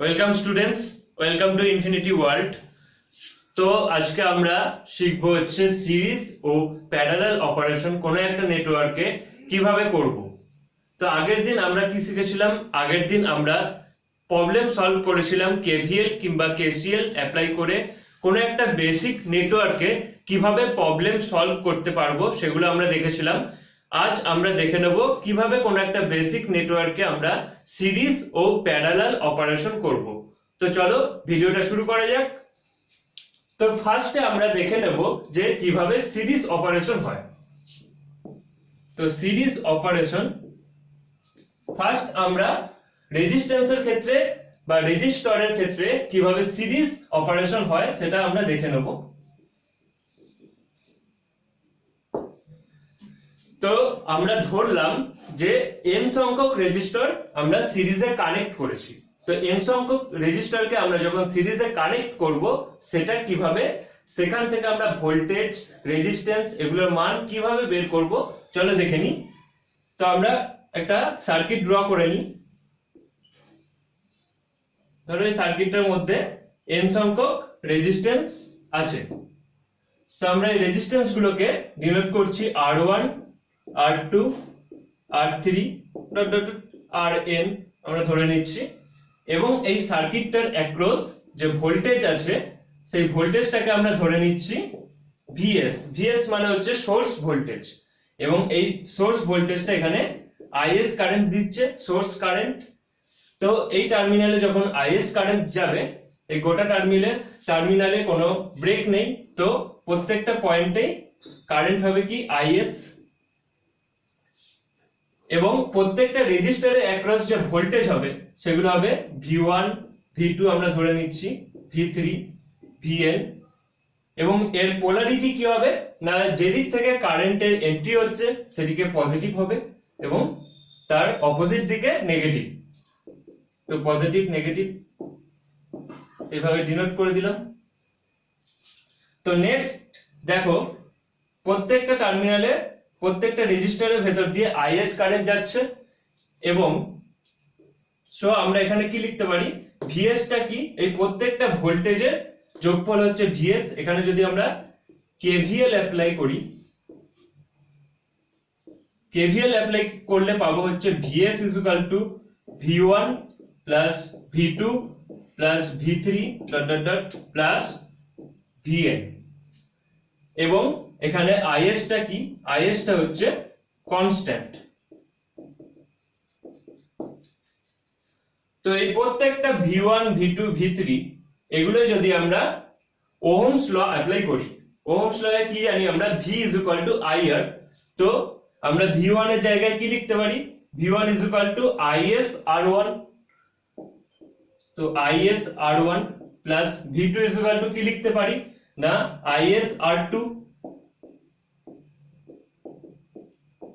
Welcome students, welcome to infinity world. তো আজকে আমরা শিখবো হচ্ছে সিরিজ ও প্যারালাল অপারেশন কোনো একটা নেটওয়ার্কে কিভাবে করব। তো আগের দিন আমরা কি শিখেছিলাম? আগের দিন আমরা প্রবলেম সলভ করেছিলাম কেভিএল কিংবা কেসিএল অ্যাপ্লাই করে কোনো একটা বেসিক নেটওয়ার্কে কিভাবে প্রবলেম সলভ করতে পারবো সেগুলো আমরা দেখেছিলাম। আজ আমরা দেখে নেব কিভাবে কোনো একটা বেসিক নেটওয়ার্কে আমরা সিরিজ ও প্যারালাল অপারেশন করব। তো চলো ভিডিওটা শুরু করা যাক। তো ফার্স্টে আমরা দেখে নেব যে কিভাবে সিরিজ অপারেশন হয়। তো সিরিজ অপারেশন ফার্স্ট আমরা রেজিস্ট্যান্সের ক্ষেত্রে বা রেজিস্টরের ক্ষেত্রে কিভাবে সিরিজ অপারেশন হয় সেটা আমরা দেখে নেব। তো আমরা ধরলাম যে n সংখ্যক রেজিস্টর আমরা সিরিজে কানেক্ট করেছি। তো n সংখ্যক রেজিস্টরকে আমরা যখন সিরিজে কানেক্ট করব সেটা কিভাবে, সেখান থেকে আমরা ভোল্টেজ, রেজিস্ট্যান্স এগুলোর মান কিভাবে বের করব চলো দেখে নিই। তো আমরা একটা সার্কিট ড্র করে নিই। ধরো এই সার্কিটটার মধ্যে n সংখ্যক রেজিস্ট্যান্স আছে। তো আমরা এই রেজিস্ট্যান্স গুলোকে ডিনোট করছি R1, R2, R3 Rn আমরা ধরে নিচ্ছি, এবং এই সার্কিটটার অ্যাক্রস যে ভোল্টেজ আছে সেই ভোল্টেজটাকে আমরা ধরে নিচ্ছি Vs। Vs মানে হচ্ছে সোর্স ভোল্টেজ, এবং এই সোর্স ভোল্টেজটা এখানে Is কারেন্ট দিচ্ছে, সোর্স কারেন্ট। তো এই টার্মিনালে যখন Is কারেন্ট যাবে, এই গোটা টার্মিনালে কোনো ব্রেক নেই, তো প্রত্যেকটা পয়েন্টে কারেন্ট হবে কি Is, এবং প্রত্যেকটা রেজিস্টারের অ্যাক্রস যে ভোল্টেজ হবে সেগুলো হবে V1, V2 আমরা ধরে নিচ্ছি, V3, Vn, এবং এর পোলারিটি কি হবে না, যেদিক থেকে কারেন্টের এন্ট্রি হচ্ছে সেদিকে পজিটিভ হবে এবং তার অপোজিট দিকে নেগেটিভ। তো পজিটিভ নেগেটিভ এইভাবে ডিনোট করে দিলাম। তো নেক্সট দেখো প্রত্যেকটা টার্মিনালে প্রত্যেকটা রেজিস্টারের ভেতর দিয়ে Is কারেন্ট যাচ্ছে, এবং সো আমরা এখানে কি লিখতে পারি, Vs টা কি, এই প্রত্যেকটা ভোল্টেজের যোগফল হচ্ছে Vs। এখানে যদি আমরা KVL অ্যাপ্লাই করি, KVL অ্যাপ্লাই করলে পাবো হচ্ছে Vs V1 V2 V3 Vn, এবং এখানে Is টা কি, Is টা হচ্ছে কনস্ট্যান্ট। তো এই প্রত্যেকটা V1 V2 V3 এগুলো যদি আমরা ওহমস ল অ্যাপ্লাই করি, ওহমস ল এ কি জানি আমরা, V IR। তো আমরা V1 এর জায়গায় কি লিখতে পারি, V1 Is R1। তো Is R1 V2 কি লিখতে পারি না, Is R2।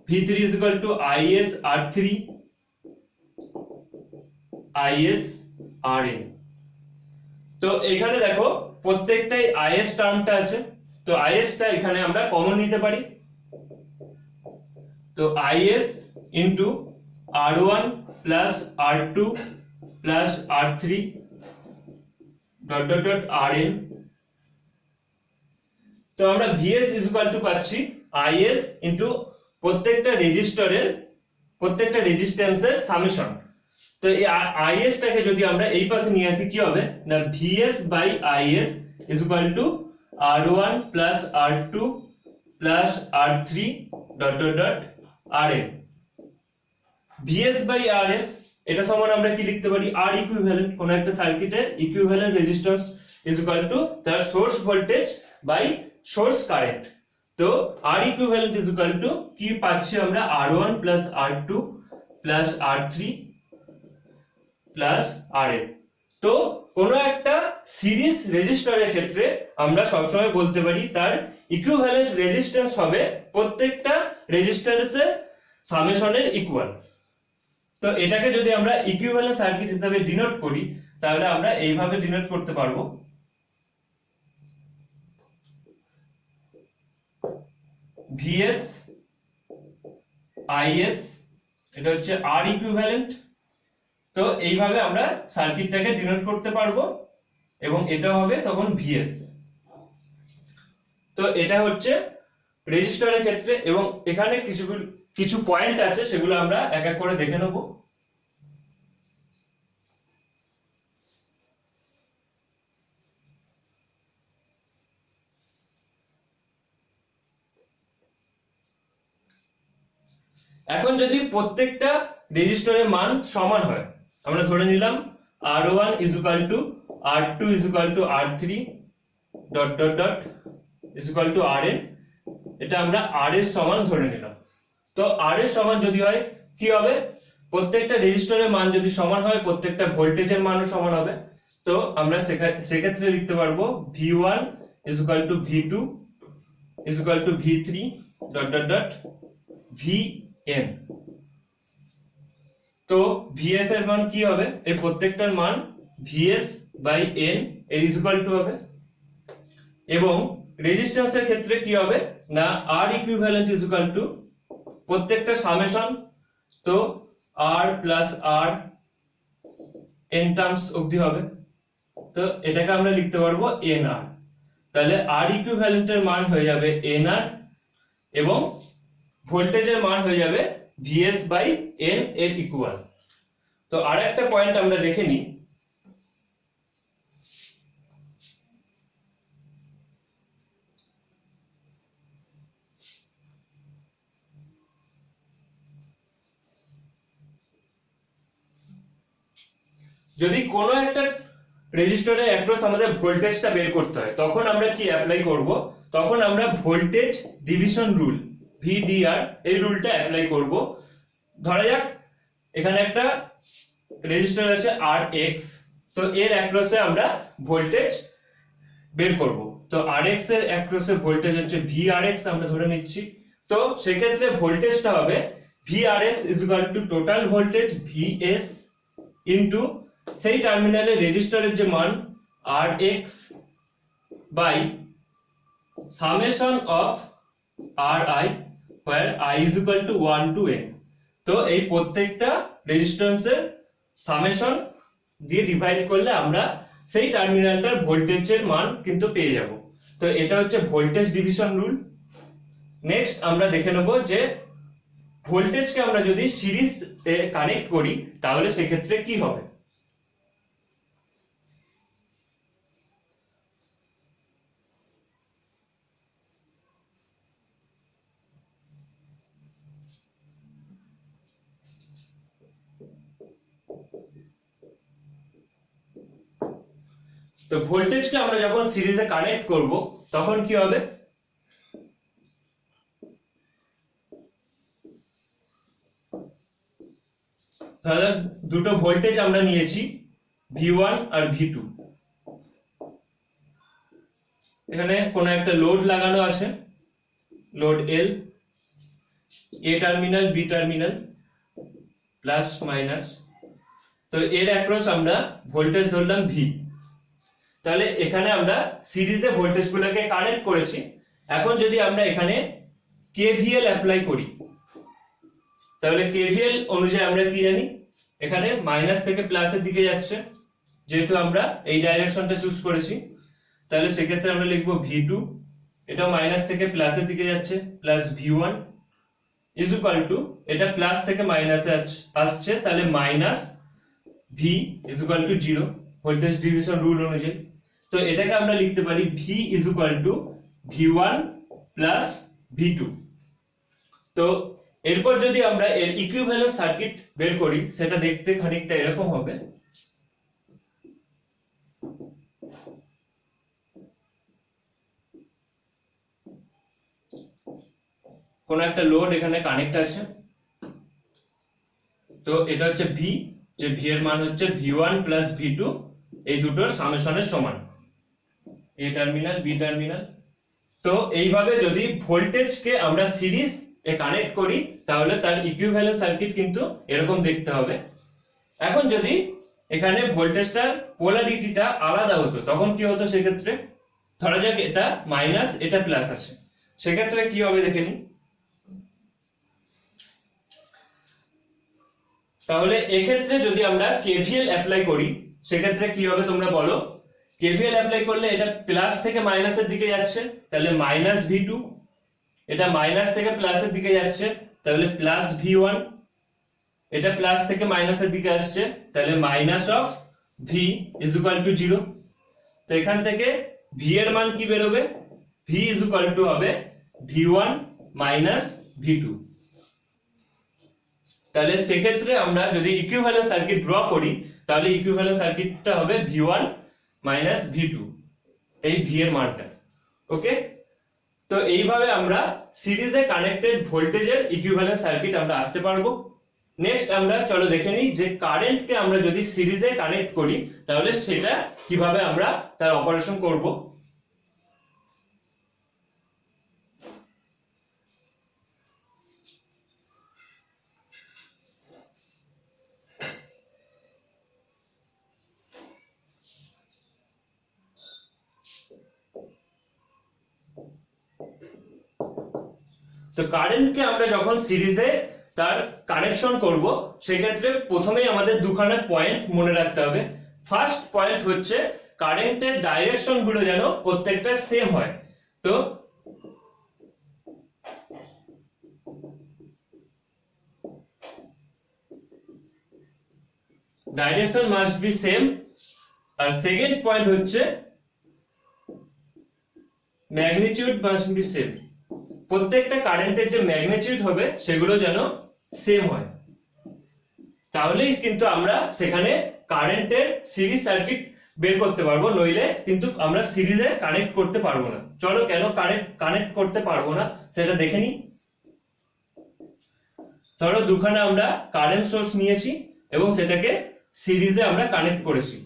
V3 Is R3, Is Rn। তো এখানে দেখো প্রত্যেকটাই Is টার্মটা আছে, তো Is টা এখানে আমরা কমন নিতে পারি। তো Is into R1 R2 R3 Rn। তো আমরা Vs পাচ্ছি Is ইনটু প্রত্যেকটা রেজিস্ট্যান্সের সামেশন। তো এই Is টাকে যদি আমরা এই পাশে নিয়ে আসি কি হবে না, Vs by Is R1 R2 R3 Rn। Vs by Rs এটা সমান আমরা কি লিখতে পারি, R ইকুইভ্যালেন্ট, কোন একটা সার্কিটের ইকুইভ্যালেন্ট রেজিস্ট্যান্স তার source voltage by source current. তো R ইকুইভ্যালেন্ট কি পাচ্ছি আমরা, R1 R2 R3 Rn। তো কোন একটা সিরিজ রেজিস্টরের ক্ষেত্রে আমরা সবসময় বলতে পারি তার ইকুইভ্যালেন্ট রেজিস্ট্যান্স হবে প্রত্যেকটা রেজিস্ট্যান্সের সামেশনের ইকুয়াল। তো এটাকে যদি আমরা ইকুইভ্যালেন্ট সার্কিট হিসেবে ডিনোট করি তাহলে আমরা এইভাবে ডিনোট করতে পারবো, Vs Is এটা হচ্ছে R ইকুইভ্যালেন্ট তো এইভাবে আমরা সার্কিটটাকে ডিনোট করতে পারবো এবং এটা হবে তখন ভিএস। তো এটা হচ্ছে রেজিস্টারের ক্ষেত্রে, এবং এখানে কিছু পয়েন্ট আছে সেগুলো আমরা এক এক করে দেখে নেব। এখন যদি প্রত্যেকটা রেজিস্টারের মান সমান হয়, আমরা ধরে নিলাম R1 = R2 = R3 ... Rn, এটা আমরা R এর সমান ধরে নিলাম। তো R এর সমান যদি হয় কি হবে, প্রত্যেকটা রেজিস্টারের মান যদি সমান হয় প্রত্যেকটা ভোল্টেজের মানও সমান হবে। তো আমরা সেক্ষেত্রে লিখতে পারবো V1 = V2 = V3 ... Vn। তো Vs এর মান কি হবে, এই প্রত্যেকটার মান Vs/n এর ইকুয়াল টু হবে। এবং রেজিস্ট্যান্সের ক্ষেত্রে কি হবে না, R ইকুইভ্যালেন্ট প্রত্যেকটা সামেশন, তো R + R n টার্মস অবধি হবে। তো এটাকে আমরা লিখতে পারবো nr। তাহলে R ইকুইভ্যালেন্টের মান হয়ে যাবে nr এবং ভোল্টেজের মান হয়ে যাবে Vs/n এর ইকুয়াল। তো আরেকটা পয়েন্ট আমরা দেখে নিই। যদি কোনো একটা রেজিস্টরের অ্যাক্রস আমাদের ভোল্টেজটা বের করতে হয় তখন আমরা কি অ্যাপ্লাই করব, তখন আমরা ভোল্টেজ ডিভিশন রুল VDR এই রুলটা অ্যাপ্লাই করব। ধরা যাক এখানে একটা রেজিস্টর আছে RX, তো এর অ্যাক্রসে আমরা ভোল্টেজ বের করব। তো RX এর অ্যাক্রসে ভোল্টেজ হচ্ছে VRX আমরা ধরে নিচ্ছি। তো সেক্ষেত্রে ভোল্টেজটা হবে VRX = total voltage VS into সেই টার্মিনালে রেজিস্টরের যে মান Rx by summation of Ri where I = 1 to n। তো এই প্রত্যেকটা রেজিস্ট্যান্সের সামেশন দিয়ে ডিভাইড করলে আমরা সেই টার্মিনালটার ভোল্টেজের মান কিন্তু পেয়ে যাব। তো এটা হচ্ছে ভোল্টেজ ডিভিশন রুল। নেক্সট আমরা দেখে নেব যে ভোল্টেজকে আমরা যদি সিরিজ এ কানেক্ট করি তাহলে সেক্ষেত্রে কি হবে। তো ভোল্টেজকে আমরা যখন সিরিজে কানেক্ট করব তখন কি হবে, তাহলে দুটো ভোল্টেজ আমরা নিয়েছি V1 আর V2। এখানে কোন একটা লোড লাগানো আছে, load L, A terminal B terminal plus minus. তো এর অ্যাক্রস আমরা ভোল্টেজ ধরলাম V। তাহলে এখানে আমরা সিরিজে ভোল্টেজগুলোকে কানেক্ট করেছি। এখন যদি আমরা এখানে KVL অ্যাপ্লাই করি তাহলে KVL অনুযায়ী আমরা কি জানি, এখানে মাইনাস থেকে প্লাসের দিকে যাচ্ছে, যেহেতু আমরা এই ডাইরেকশনটা চুজ করেছি তাহলে সেক্ষেত্রে আমরা লিখবো V2, এটা মাইনাস থেকে প্লাসের দিকে যাচ্ছে, প্লাস V1 = এটা প্লাস থেকে মাইনাসে আসছে তাহলে minus V = 0 voltage division rule অনুযায়ী। তো এটাকে আমরা লিখতে পারি V = V1 + V2। তো এরপর যদি আমরা এর ইকুইভ্যালেন্ট সার্কিট বের করি সেটা দেখতে খানিকটা এরকম হবে। কোন একটা লোড এখানে কানেক্ট আছে, তো এটা হচ্ছে V, যে V এর মান হচ্ছে V1 + V2 এই দুটোর সামেশনের সমান, A টার্মিনাল B টার্মিনাল। তো এইভাবে যদি ভোল্টেজকে আমরা সিরিজ এ কানেক্ট করি তাহলে তার ইকুইভ্যালেন্ট সার্কিট কিন্তু এরকম দেখতে হবে। এখন যদি এখানে ভোল্টেজটার পোলারিটিটা আলাদা হতো তখন কি হতো, সেক্ষেত্রে ধরা যাক এটা মাইনাস এটা প্লাস আছে, সেক্ষেত্রে কি হবে দেখে নিই। তাহলে এক্ষেত্রে যদি আমরা কেভিএল অ্যাপ্লাই করি সেক্ষেত্রে কি হবে তোমরা বলো। কেভিএল অ্যাপ্লাই করলে এটা প্লাস থেকে মাইনাসের দিকে যাচ্ছে, তাহলে মাইনাস V2, এটা মাইনাস থেকে প্লাসের দিকে যাচ্ছে, তাহলে প্লাস V1, এটা প্লাস থেকে মাইনাসের দিকে আসছে, তাহলে minus of V is equal two 0। তো এখান থেকে V এর মান কি বেরোবে, V ইজ ইকুয়াল টু হবে V1 মাইনাস V2। তাহলে সেক্ষেত্রে আমরা যদি ইকুইভ্যালেন্ট সার্কিট ড্র করি তাহলে ইকুইভ্যালেন্ট সার্কিটটা হবে V1 মাইনাস V2, এই V এর মানটা। ওকে, তো এইভাবে আমরা সিরিজে কানেক্টেড ভোল্টেজের ইকুইভ্যালেন্ট সার্কিট আমরা আঁকতে পারবো। নেক্সট আমরা চলো দেখে নিই যে কারেন্টকে আমরা যদি সিরিজে কানেক্ট করি তাহলে সেটা কিভাবে আমরা তার অপারেশন করব। তো কারেন্টকে আমরা যখন সিরিজে তার কানেকশন করব সেক্ষেত্রে প্রথমেই আমাদের দুখানা পয়েন্ট মনে রাখতে হবে। ফার্স্ট পয়েন্ট হচ্ছে কারেন্টের ডাইরেকশন গুলো যেন প্রত্যেকটা সেম হয়। তো ডাইরেকশন মাস্ট বি সেম। আর সেকেন্ড পয়েন্ট হচ্ছে ম্যাগনিটিউড মাস্ট বি সেম। প্রত্যেকটা কারেন্টের যে ম্যাগনিটিউড হবে সেগুলো যেন সেম হয়, তাহলেই কিন্তু আমরা সেখানে কারেন্টের সিরিজ সার্কিট বের করতে পারবো, নইলে কিন্তু আমরা সিরিজে কানেক্ট করতে পারবো না। চলো কেন কানেক্ট করতে পারবো না সেটা দেখে নিই। ধরো দুখানা আমরা কারেন্ট সোর্স নিয়েছি এবং সেটাকে সিরিজে আমরা কানেক্ট করেছি।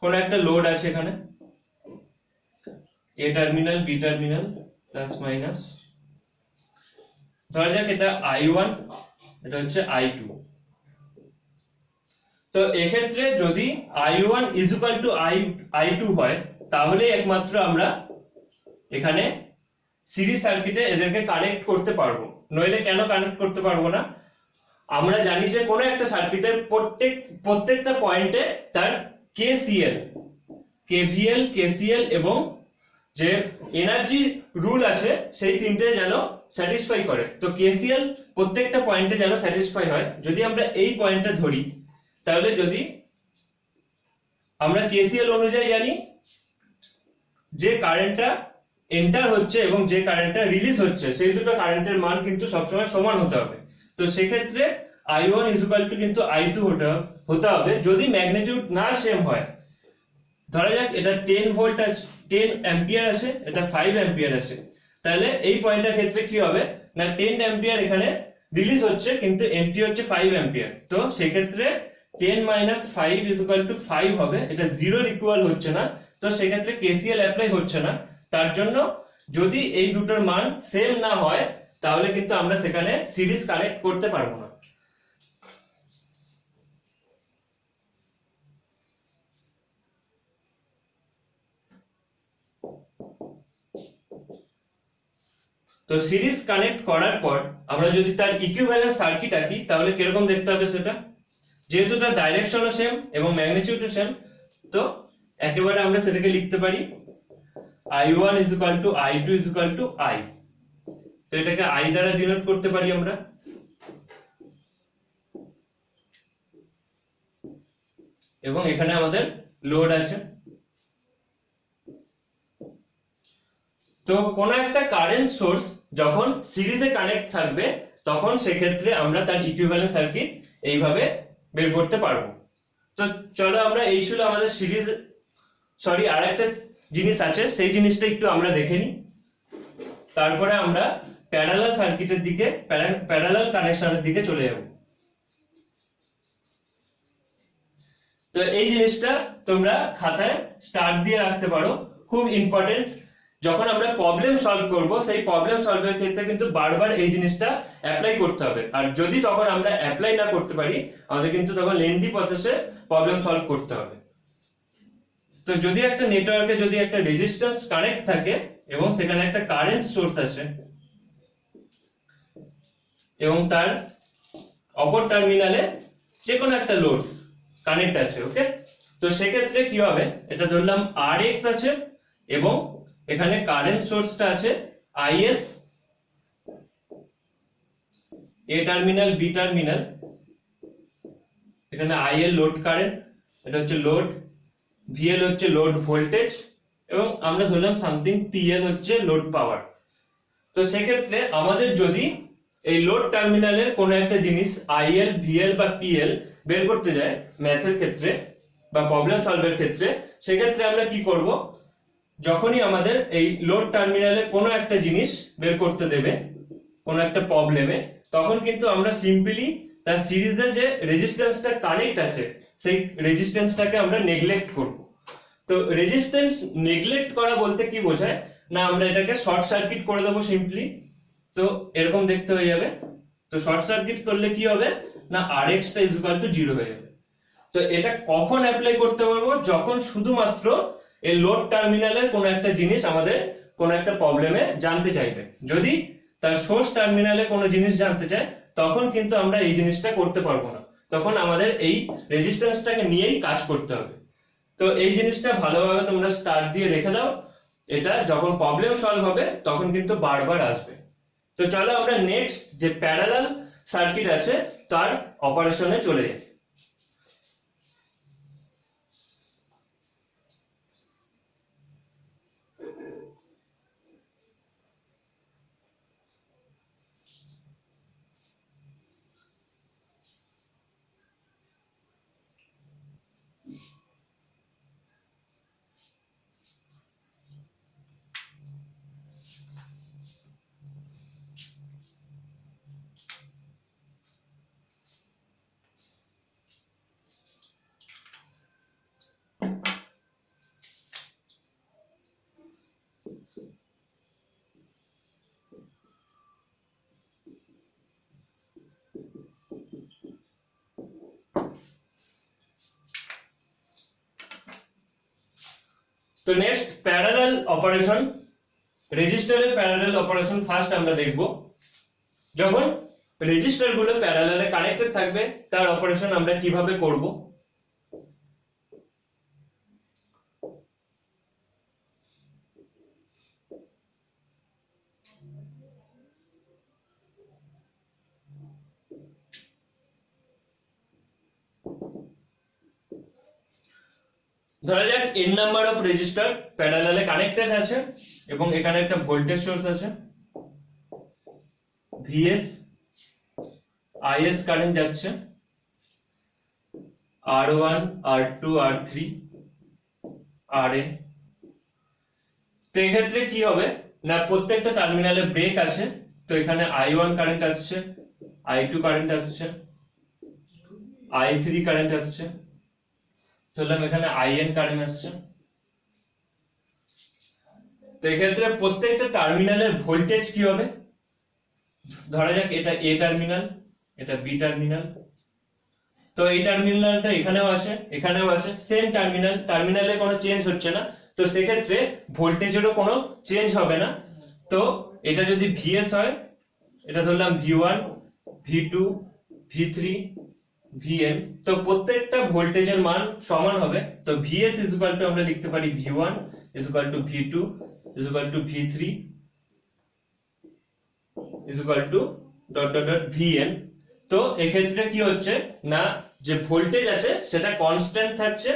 কোনো একটা লোড আছে এখানে, A terminal B terminal plus minus, ধরা যাক এটা I1, এটা হচ্ছে I2। তো এক্ষেত্রে যদি I1 is equal two I2 হয় তাহলে একমাত্র আমরা এখানে সিরিজ সার্কিটে এদেরকে কানেক্ট করতে পারবো, নইলে কেন কানেক্ট করতে পারবো না। আমরা জানি যে কোনো একটা সার্কিটের প্রত্যেকটা পয়েন্টে তার KVL KCL এবং যে এনার্জি রুল আছে সেই তিনটে যেন স্যাটিসফাই করে। তো KCL প্রত্যেকটা পয়েন্টে যেন স্যাটিসফাই হয়। যদি আমরা এই পয়েন্টটা ধরি তাহলে যদি আমরা KCL অনুযায়ী জানি যে কারেন্টটা এন্টার হচ্ছে এবং যে কারেন্টটা রিলিজ হচ্ছে সেই দুটো কারেন্টের মান কিন্তু সবসময় সমান হতে হবে। তো সেক্ষেত্রে I1 ইজ ইকুয়াল টু কিন্তু I2 হতে হবে যদি ম্যাগনিটিউড না সেম হয়। ধরা যাক এটা 10 ভোল্ট আছে, 10 অ্যাম্পিয়ার আছে, এটা 5 অ্যাম্পিয়ার আছে, তাহলে এই পয়েন্টের ক্ষেত্রে কি হবে না 10 অ্যাম্পিয়ার এখানে রিলিজ হচ্ছে কিন্তু এন্ট্রি হচ্ছে 5 অ্যাম্পিয়ার। তো সেক্ষেত্রে 10 মাইনাস 5 ইজ ইকুয়াল টু 5 হবে, এটা 0 এর ইকুয়াল হচ্ছে না। তো সেক্ষেত্রে KCL অ্যাপ্লাই হচ্ছে না। তার জন্য যদি এই দুটোর মান সেম না হয় তাহলে কিন্তু আমরা সেখানে সিরিজ কানেক্ট করতে পারবো না। তো সিরিজ কানেক্ট করার পর আমরা যদি তার ইকুইভ্যালেন্ট সার্কিট আঁকি তাহলে কিরকম দেখতে হবে সেটা, যেহেতু তার ডাইরেকশনও সেম এবং ম্যাগনিটিউডও সেম, তো একেবারে আমরা সেটাকে লিখতে পারি I1 is equal two I2 is equal two I। তো এটাকে I দ্বারা ডিনোট করতে পারি আমরা। এবং এখানে আমাদের লোড আছে। তো কোন একটা কারেন্ট সোর্স যখন সিরিজে কানেক্ট থাকবে তখন সেক্ষেত্রে আমরা তার ইকুইভ্যালেন্ট সার্কিট এইভাবে বের করতে পারবো। তো চলো আমরা এই ছিল আমাদের সিরিজ, আরেকটা জিনিস আছে সেই জিনিসটা একটু আমরা দেখে নিই, তারপরে আমরা প্যারালাল সার্কিটের দিকে, প্যারালাল কানেকশনের দিকে চলে যাব। তো এই জিনিসটা তোমরা খাতায় স্টার্ট দিয়ে রাখতে পারো, খুব ইম্পর্টেন্ট। যখন আমরা প্রবলেম সলভ করব সেই প্রবলেম সলভের ক্ষেত্রে কিন্তু বারবার এই জিনিসটা অ্যাপ্লাই করতে হবে। আর যদি তখন আমরা অ্যাপ্লাই না করতে পারি আমাদের কিন্তু তখন লেন্দি প্রসেসে প্রবলেম সলভ করতে হবে। তো যদি একটা নেটওয়ার্কে যদি একটা রেজিস্ট্যান্স কানেক্ট থাকে এবং সেখানে একটা কারেন্ট সোর্স আছে এবং তার অপর টার্মিনালে যে কোনো একটা লোড কানেক্ট আছে, ওকে। তো সেক্ষেত্রে কি হবে, এটা ধরলাম Rx আছে এবং এখানে কারেন্ট সোর্সটা আছে IS, A terminal B terminal, এখানে IL লোড কারেন্ট, এটা হচ্ছে লোড, VL হচ্ছে লোড ভোল্টেজ এবং আমরা ধরলাম সামথিং PL হচ্ছে লোড পাওয়ার। তো সেক্ষেত্রে আমাদের যদি এই লোড টার্মিনালের কোনো একটা জিনিস IL, VL বা PL বের করতে যায় ম্যাথের ক্ষেত্রে বা প্রবলেম সলভের ক্ষেত্রে, সেক্ষেত্রে আমরা কি করব, যখনই আমাদের এই লোড টার্মিনালে কোনো একটা জিনিস বের করতে দেবে কোনো একটা প্রবলেমে, তখন কিন্তু আমরা সিম্পলি তার সিরিজের যে রেজিস্ট্যান্সটা কানেক্ট আছে সেই রেজিস্ট্যান্সটাকে আমরা নেগলেক্ট করব। তো রেজিস্ট্যান্স নেগলেক্ট করা বলতে কি বোঝায় না, আমরা এটাকে শর্ট সার্কিট করে দেবো সিম্পলি। তো এরকম দেখতে হয়ে যাবে। তো শর্ট সার্কিট করলে কি হবে না, Rx টা ইকুয়াল টু 0 হয়ে যাবে। তো এটা কখন অ্যাপ্লাই করতে পারবো, যখন শুধুমাত্র এই লোড টার্মিনালের কোনো একটা জিনিস আমাদের কোনো একটা প্রবলেমে জানতে চাইবে। যদি তার সোর্স টার্মিনালে কোনো জিনিস জানতে চায় তখন কিন্তু আমরা এই জিনিসটা করতে পারবো না, তখন আমাদের এই রেজিস্ট্যান্সটাকে নিয়েই কাজ করতে হবে। তো এই জিনিসটা ভালোভাবে তোমরা স্টার্ট দিয়ে রেখে দাও, এটা যখন প্রবলেম সলভ হবে তখন কিন্তু বারবার আসবে। তো চলো আমরা নেক্সট যে প্যারালাল সার্কিট আছে তার অপারেশনে চলে যাই। তো নেক্সট প্যারালাল অপারেশন, রেজিস্টারের প্যারালাল অপারেশন ফার্স্ট আমরা দেখব। যখন রেজিস্টার গুলো প্যারালালে কানেক্টেড থাকবে তার অপারেশন আমরা কিভাবে করব। ধরা যাক n নাম্বার অফ রেজিস্টার প্যারালালে কানেক্টেড আছে এবং এখানে একটা ভোল্টেজ সোর্স আছে VS, IS কারেন্ট যাচ্ছে, R1, R2, R3, RN। তো এক্ষেত্রে কি হবে না, প্রত্যেকটা টার্মিনালে ব্রেক আছে, তো এখানে I1 কারেন্ট আসছে, I2 কারেন্ট আসছে, I3 কারেন্ট আসছে, ধরলাম এখানে IN কারেন্ট আসছে। তো এক্ষেত্রে প্রত্যেকটা টার্মিনালের ভোল্টেজ কি হবে, ধরা যাক এটা A টার্মিনাল, এটা B টার্মিনাল, তো এই টার্মিনালটা এখানেও আছে এখানেও আছে, সেম টার্মিনাল, টার্মিনালে কোনো চেঞ্জ হচ্ছে না, তো সেক্ষেত্রে ভোল্টেজেরও কোনো চেঞ্জ হবে না। তো এটা যদি VS হয়, এটা ধরলাম V1, V2, V3, VN, তো প্রত্যেকটা ভোল্টেজের মান সমান হবে। তো VS ইকুয়াল টু আমরা লিখতে পারি V1 equal to V2 equal to V3 equal to dot dot dot VN। তো এক্ষেত্রে কি হচ্ছে না, যে ভোল্টেজ আছে সেটা কনস্ট্যান্ট থাকছে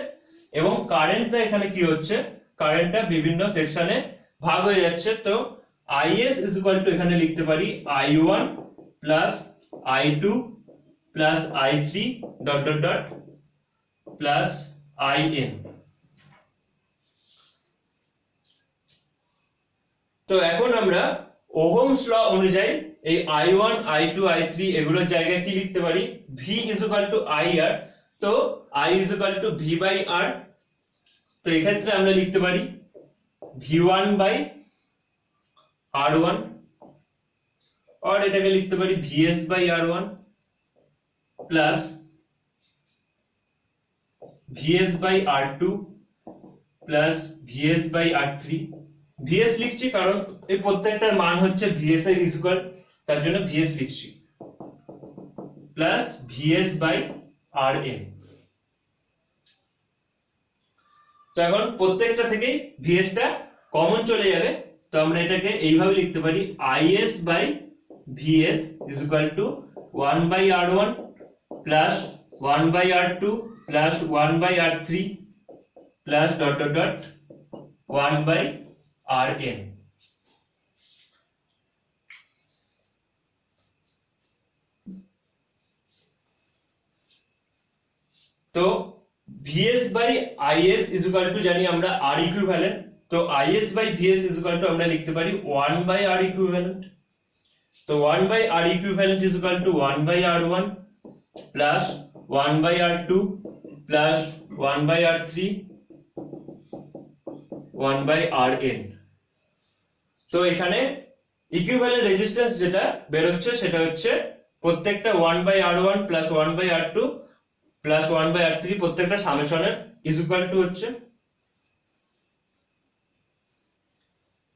এবং কারেন্টটা এখানে কি হচ্ছে, কারেন্টটা বিভিন্ন সেকশনে ভাগ হয়ে যাচ্ছে। তো IS ইকুয়াল টু এখানে লিখতে পারি I1 plus I2 plus I3 dot dot dot plus IN। তো এখন আমরা ওহমস ল অনুযায়ী এই I1, I2, I3 এগুলোর জায়গায় কি লিখতে পারি, V ইকুয়াল টু IR, তো I equal to V by R। তো এক্ষেত্রে আমরা লিখতে পারি V1 বাই R1, আর এটাকে লিখতে পারি VS by R1 plus VS by R2 plus VS by R3। VS লিখছি কারণ এই প্রত্যেকটার মান হচ্ছে VS এর ইকুয়াল, তার জন্য VS লিখছি, plus VS by R N. তো এখন প্রত্যেকটা থেকেই ভিএস টা কমন চলে যাবে, তো আমরা এটাকে এইভাবে লিখতে পারি IS by VS is equal to 1 by R one plus 1 by R two plus 1 by আর3 plus dot dot dot 1 by R N. তো VS by IS is equal to জানি আমরা আর ইকুইভ্যালেন্ট, তো IS by VS is equal to আমরা লিখতে পারি 1 by R equivalent. তো 1 by R equivalent is equal to 1 by R one plus 1 by R two plus 1 by আর3 1 by R N. তো এখানে equivalent resistance যেটা বের হচ্ছে সেটা হচ্ছে প্রত্যেকটা 1 by R one plus 1 by R two plus 1 by আর3 প্রত্যেকটা সামেশনের ইজ ইকুয়াল টু হচ্ছে।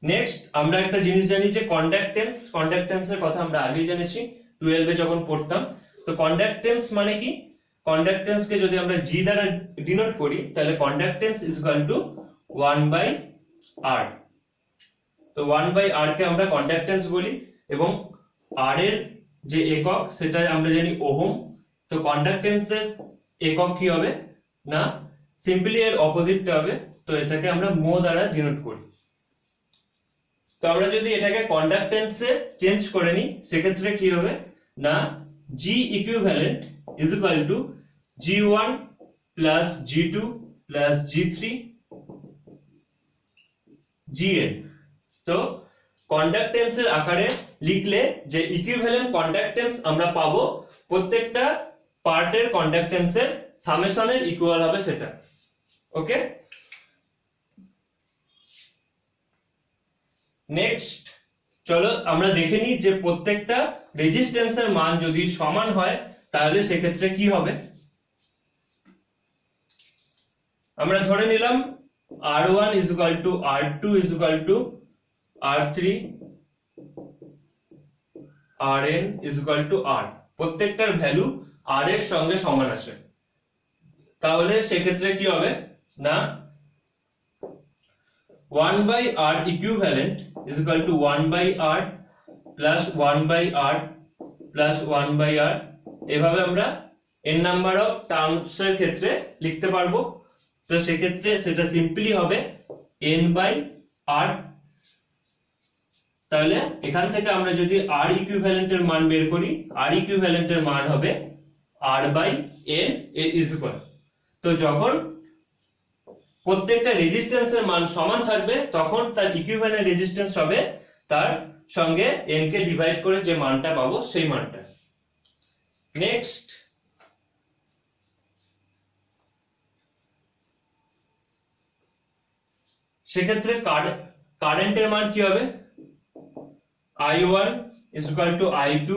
নেক্সট আমরা একটা জিনিস জানি যে কন্ডাক্টেন্সের কথা আমরা আগেই জেনেছি 12 এ যখন পড়তাম। তো কন্ডাক্টেন্স মানে কি, কন্ডাক্টেন্সকে যদি আমরা জি দ্বারা ডিনোট করি তাহলে conductance is equal to 1 by R. তো 1 বাই আর কে আমরা কন্ডাক্টেন্স বলি, এবং আর এর যে একক সেটা আমরা জানি ওহম। তো কন্ডাক্টেন্সের একক কি হবে না, সিম্পলি এর অপোজিটটা হবে, তো এটাকে আমরা মো দ্বারা ডিনোট করি। তো আমরা যদি এটাকে কন্ডাক্টেন্সে চেঞ্জ করে নিই সেক্ষেত্রে কি হবে না, G equivalent is equal to G1 plus G2 plus G3 Gn। তো কন্ডাক্টেন্সের আকারে লিখলে যে ইকুইভ্যালেন্ট কন্ডাক্টেন্স আমরা পাবো প্রত্যেকটা পার্টের কন্ডাক্টেন্সের সামেশনের ইকুয়াল হবে সেটা। ওকে, নেক্সট চলো আমরা দেখে নিই যে প্রত্যেকটা রেজিস্ট্যান্সের মান যদি সমান হয় তাহলে সেক্ষেত্রে কি হবে। আমরা ধরে নিলাম R1 is equal to R2 is equal to R3 Rn is equal to R, প্রত্যেকটার ভ্যালু R এর সঙ্গে সমান আসে। তাহলে সেক্ষেত্রে কি হবে না 1 by R equivalent is equal to 1 by R plus 1 by R plus 1 by R, এভাবে আমরা n নাম্বার অফ টার্মস এর ক্ষেত্রে লিখতে পারবো। তো সেক্ষেত্রে সেটা সিম্পলি হবে n by R। তাহলে এখান থেকে আমরা যদি R ইকুইভ্যালেন্ট এর মান বের করি, R ইকুইভ্যালেন্ট এর মান হবে R by n is equal। তো যখন প্রত্যেকটা রেজিস্ট্যান্সের মান সমান থাকবে তখন তার ইকুইভ্যালেন্ট রেজিস্ট্যান্স হবে তার সঙ্গে n কে ডিভাইড করে যে মানটা পাবো সেই মানটা। নেক্সট সেক্ষেত্রে কারেন্টের মান কি হবে, I1 is equal to I2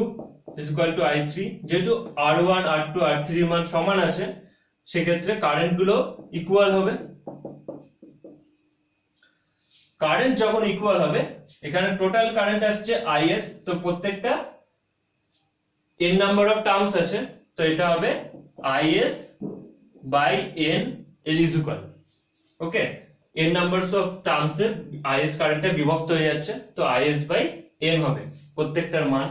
is equal to I3। যেহেতু R1 R2 R3 এর মান সমান আছে সেক্ষেত্রে কারেন্ট গুলো ইকুয়াল হবে। কারেন্ট যখন ইকুয়াল হবে এখানে টোটাল কারেন্ট আসছে IS, তো প্রত্যেকটা n নাম্বার অফ টার্মস আছে, তো এটা হবে IS by n is equal। Okay, n numbers of terms এ IS কারেন্টটা বিভক্ত হয়ে যাচ্ছে, তো IS বাই n হবে প্রত্যেকটার মান।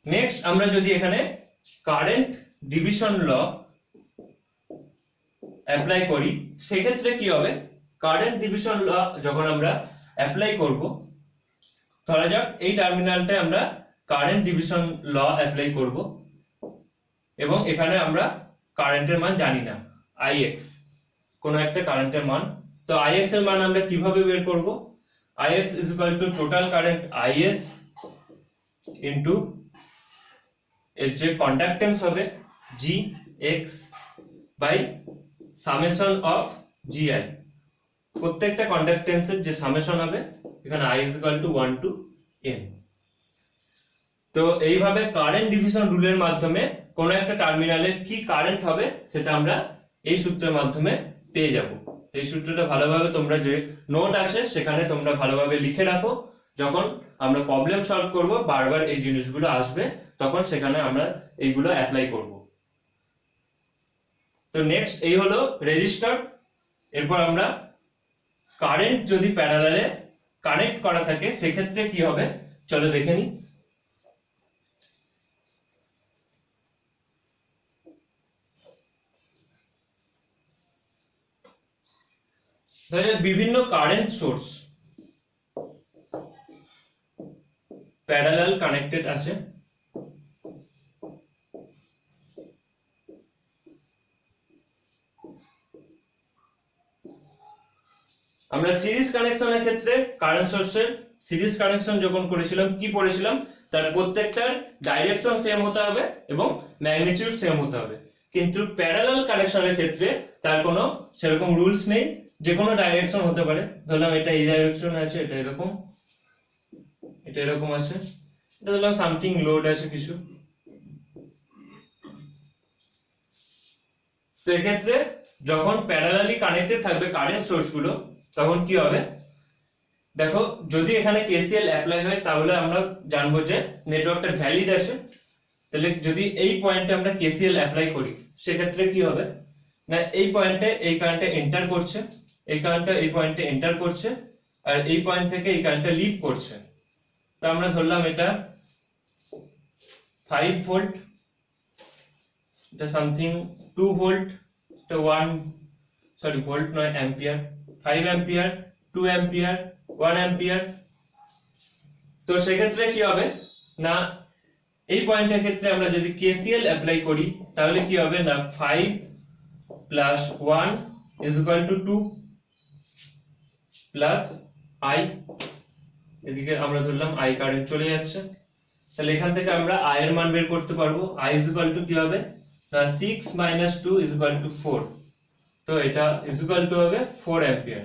নেক্সট আমরা যদি এখানে কারেন্ট ডিভিশন ল অ্যাপ্লাই করি সেক্ষেত্রে কি হবে, কারেন্ট ডিভিশন ল যখন আমরা অ্যাপ্লাই করব, ধরা যাক এই টার্মিনালটায় আমরা কারেন্ট ডিভিশন ল অ্যাপ্লাই করব এবং এখানে আমরা কারেন্টের মান জানি না Ix, কোন একটা কারেন্টের মান। তো Ix এর মান আমরা কিভাবে বের করব, Ix is equal to total current Is into এর যে কন্ডাক্টেন্স হবে Gx by summation of Gi, প্রত্যেকটা কন্ডাক্টেন্সের যে সামেশন হবে এখানে I is equal to 1 to n। তো এইভাবে কারেন্ট ডিভিশন রুলের মাধ্যমে কোন একটা টার্মিনালের কি কারেন্ট হবে সেটা আমরা এই সূত্রের মাধ্যমে পেয়ে যাব। এই সূত্রটা ভালোভাবে তোমরা যে নোট আছে সেখানে তোমরা ভালোভাবে লিখে রাখো, যখন আমরা প্রবলেম সলভ করব, বারবার এই জিনিসগুলো আসবে, তখন সেখানে আমরা এইগুলো অ্যাপ্লাই করব। তো নেক্সট এই হলো রেজিস্টার। এরপর আমরা কারেন্ট যদি প্যারালালে কানেক্ট করা থাকে সেক্ষেত্রে কি হবে চলো দেখে নিই। বিভিন্ন কারেন্ট সোর্স প্যারালাল কানেক্টেড আছে। আমরা সিরিজ কানেকশনের ক্ষেত্রে কারেন্ট সোর্সের সিরিজ কানেকশন যখন করেছিলাম কি পড়েছিলাম, তার প্রত্যেকটার ডাইরেকশন সেম হতে হবে এবং ম্যাগনিটিউড সেম হতে হবে। কিন্তু প্যারালাল কানেকশনের ক্ষেত্রে তার কোনো সেরকম রুলস নেই, যে কোনো ডাইরেকশন হতে পারে। ধরলাম এটা এই ডাইরেকশন আছে, এটা এরকম, এটা এরকম আছে, এটা ধরলাম সামথিং লোড আছে কিছু। তো এক্ষেত্রে যখন প্যারালালি কানেক্টেড থাকবে কারেন্ট সোর্স গুলো তখন কি হবে দেখো, যদি এখানে কেসিএল অ্যাপ্লাই হয় তাহলে আমরা জানবো যে নেটওয়ার্কটা ভ্যালিড আছে। তাহলে যদি এই পয়েন্টে আমরা কেসিএল অ্যাপ্লাই করি সেক্ষেত্রে কি হবে না, এই পয়েন্টে এই কারেন্টটা এন্টার করছে, এই কারেন্টটা এই পয়েন্টে এন্টার করছে, আর এই পয়েন্ট থেকে এই কারেন্টটা লিভ করছে। তো আমরা ধরলাম এটা 5 ভোল্ট, এটা সামথিং 2 ভোল্ট, এটা 1 ভোল্ট নয় অ্যাম্পিয়ার, 5 অ্যাম্পিয়ার, 2 অ্যাম্পিয়ার, 1 অ্যাম্পিয়ার। তো সেক্ষেত্রে কি হবে না, এই পয়েন্টের ক্ষেত্রে আমরা যদি কেসিএল অ্যাপ্লাই করি তাহলে কি হবে না, 5 plus 1 is equal two 2 plus I, এদিকে আমরা ধরলাম আই কারেন্ট চলে যাচ্ছে। তাহলে এখান থেকে আমরা আই এর মান বের করতে পারবো। আই ইজ ইকুয়াল টু কি হবে না, 6 মাইনাস 2 ইজ ইকুয়াল টু 4। তো এটা ইজ ইকুয়াল টু হবে 4 অ্যাম্পিয়ার।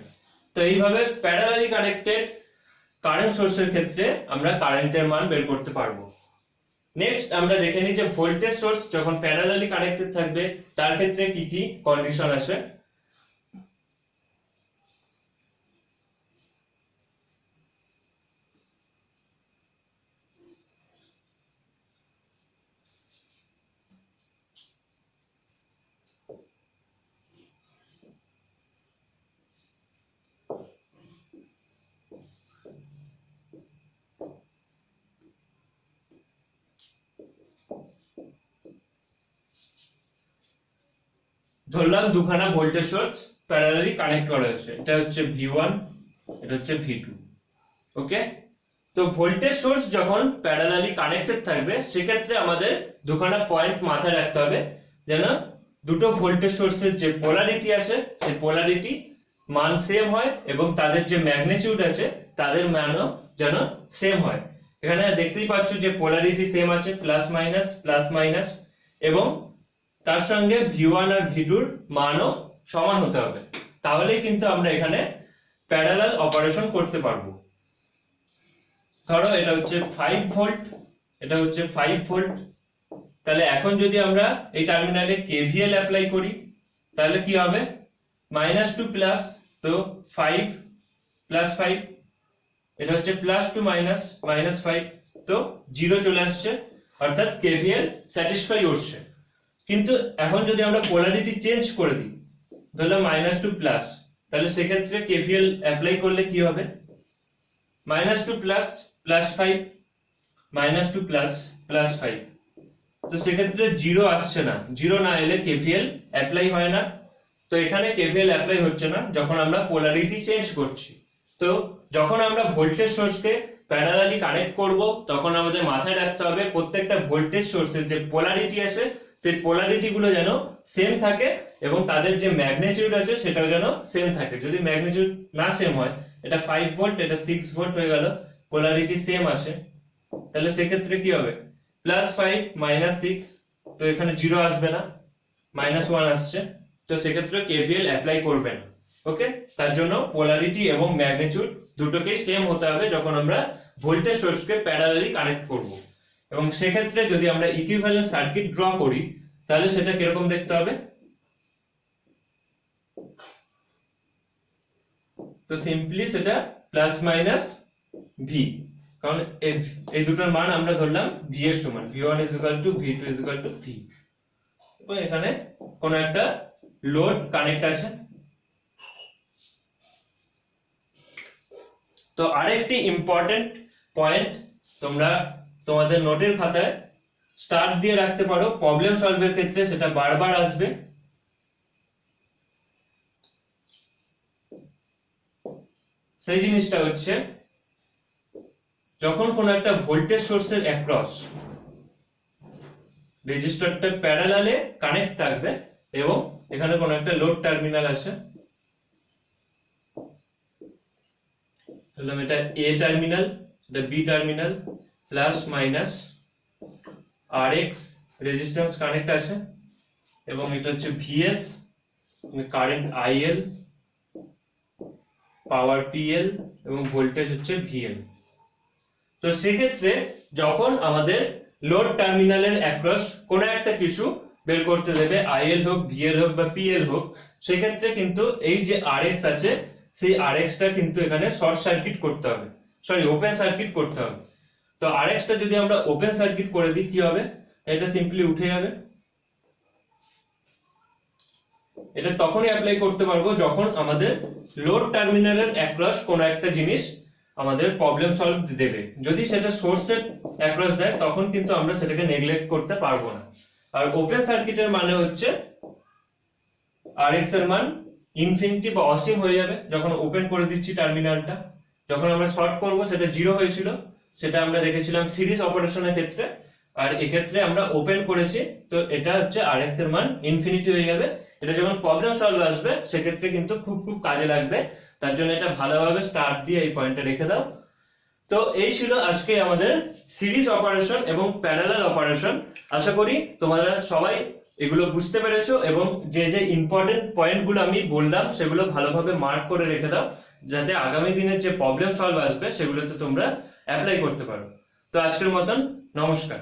তো এইভাবে প্যারালালি কানেক্টেড কারেন্ট সোর্সের ক্ষেত্রে আমরা কারেন্টের মান বের করতে পারবো। নেক্সট আমরা দেখে নিই যে ভোল্টেজ সোর্স যখন প্যারালালি কানেক্টেড থাকবে তার ক্ষেত্রে কি কি কন্ডিশন আছে। ধরলাম দুখানা ভোল্টেজ সোর্স প্যারালালি কানেক্ট করা হয়েছে, এটা হচ্ছে V1, এটা হচ্ছে V2। ওকে, তো ভোল্টেজ সোর্স যখন প্যারালালি কানেক্টেড থাকবে সেক্ষেত্রে আমাদের দুখানা পয়েন্ট মাথায় রাখতে হবে, যেন দুটো ভোল্টেজ সোর্সের যে পোলারিটি আছে সেই পোলারিটি মান সেম হয় এবং তাদের যে ম্যাগনিটিউড আছে তাদের মানও যেন সেম হয়। এখানে দেখতেই পাচ্ছ যে পোলারিটি সেম আছে, প্লাস মাইনাস, এবং তার সঙ্গে V1 আর V2 এর মানও সমান হতে হবে, তাহলেই কিন্তু আমরা এখানে প্যারালাল অপারেশন করতে পারবো। ধরো এটা হচ্ছে 5 ভোল্ট, এটা হচ্ছে 5 ভোল্ট। তাহলে এখন যদি আমরা এই টার্মিনালে KVL অ্যাপ্লাই করি তাহলে কি হবে, -2 প্লাস, তো 5 প্লাস 5, এটা হচ্ছে +2 -5, তো 0 চলে আসছে, অর্থাৎ KVL স্যাটিসফাই হচ্ছে। কিন্তু এখন যদি আমরা পোলারিটি চেঞ্জ করে দিই, ধরলাম -2 প্লাস, তাহলে সেক্ষেত্রে KVL অ্যাপ্লাই করলে কি হবে, -2 প্লাস +5, -2 প্লাস +5, তো সেক্ষেত্রে 0 আসছে না, 0 না এলে KVL অ্যাপ্লাই হয় না। তো এখানে KVL অ্যাপ্লাই হচ্ছে না যখন আমরা পোলারিটি চেঞ্জ করছি। তো যখন আমরা ভোল্টেজ সোর্সকে প্যারালালি কানেক্ট করব তখন আমাদের মাথায় রাখতে হবে প্রত্যেকটা ভোল্টেজ সোর্সের যে পোলারিটি আছে সেই পোলারিটি গুলো যেন সেম থাকে এবং তাদের যে ম্যাগনিটিউড আছে সেটাও যেন সেম থাকে। যদি ম্যাগনিটিউড না সেম হয়, এটা 5 ভোল্ট এটা 6 ভোল্ট হয়ে গেল, পোলারিটি সেম আছে, তাহলে সেক্ষেত্রে কি হবে, +5 -6, তো এখানে 0 আসবে না, -1 আসছে, তো সেক্ষেত্রে KVL অ্যাপ্লাই করবে না। ওকে, তার জন্য পোলারিটি এবং ম্যাগনিটিউড দুটোকেই সেম হতে হবে যখন আমরা ভোল্টেজ সোর্সকে প্যারালালি কানেক্ট করব। এবং সেক্ষেত্রে যদি আমরা ইকুইভ্যালেন্ট সার্কিট ড্র করি তাহলে সেটা কিরকম দেখতে হবে, তো সিম্পলি সেটা +- V, কারণ এই দুটোর মান আমরা ধরলাম ভি এর সমান, v1 = v2 = v। এবং এখানে কোন একটা লোড কানেক্ট আছে। তো আরেকটি ইম্পর্টেন্ট পয়েন্ট তোমরা তোমাদের নোটের খাতায় স্টার্ট দিয়ে রাখতে পারো, প্রবলেম সলভের ক্ষেত্রে সেটা বারবার আসবে। সেই জিনিসটা হচ্ছে যখন কোন একটা ভোল্টেজ সোর্সের অ্যাক্রস রেজিস্টরটা প্যারালালে কানেক্ট থাকবে এবং এখানে কোন একটা লোড টার্মিনাল আছে, ধরলাম এটা এ টার্মিনাল, এটা B terminal, plus minus RX resistance connect আছে এবং এটা হচ্ছে VS, current IL, power PL এবং ভোল্টেজ হচ্ছে VL। তো সেক্ষেত্রে যখন আমাদের লোড টার্মিনালের অ্যাক্রস কোনো একটা কিছু বের করতে দেবে, IL হোক, VL হোক বা PL হোক, সেক্ষেত্রে কিন্তু এই যে RX আছে সেই RX টা কিন্তু এখানে শর্ট সার্কিট করতে হবে, ওপেন সার্কিট করতে হবে। তো RX টা যদি আমরা ওপেন সার্কিট করে দিই কি হবে, এটা সিম্পলি উঠে যাবে। এটা তখনই অ্যাপ্লাই করতে পারবো যখন আমাদের লোড টার্মিনালের অ্যাক্রস কোনো একটা জিনিস আমাদের প্রবলেম সলভ দেবে। যদি সেটা সোর্সের অ্যাক্রস দেয় তখন কিন্তু আমরা সেটাকে নেগলেক্ট করতে পারবো না। আর ওপেন সার্কিটের মানে হচ্ছে RX এর মান ইনফিনিটি বা অসীম হয়ে যাবে যখন ওপেন করে দিচ্ছি টার্মিনালটা। যখন আমরা শর্ট করব সেটা 0 হয়েছিল, সেটা আমরা দেখেছিলাম সিরিজ অপারেশনের ক্ষেত্রে। আর এক্ষেত্রে আমরা ওপেন করেছি, তো এটা হচ্ছে RX এর মান ইনফিনিটি হয়ে যাবে। এটা যখন প্রবলেম সলভ আসবে সেক্ষেত্রে কিন্তু খুব কাজে লাগবে। তার জন্য এটা ভালোভাবে স্টার্ট দিয়ে এই পয়েন্টটা রেখে দাও। তো এই ছিল আজকে আমাদের সিরিজ অপারেশন এবং প্যারালাল অপারেশন। আশা করি তোমরা সবাই এগুলো বুঝতে পেরেছো এবং যে যে ইম্পর্টেন্ট পয়েন্টগুলো আমি বললাম সেগুলো ভালোভাবে মার্ক করে রেখে দাও, যাতে আগামী দিনের যে প্রবলেম সলভ আসবে সেগুলোতে তোমরা অ্যাপ্লাই করতে পারো। তো আজকের মতন নমস্কার।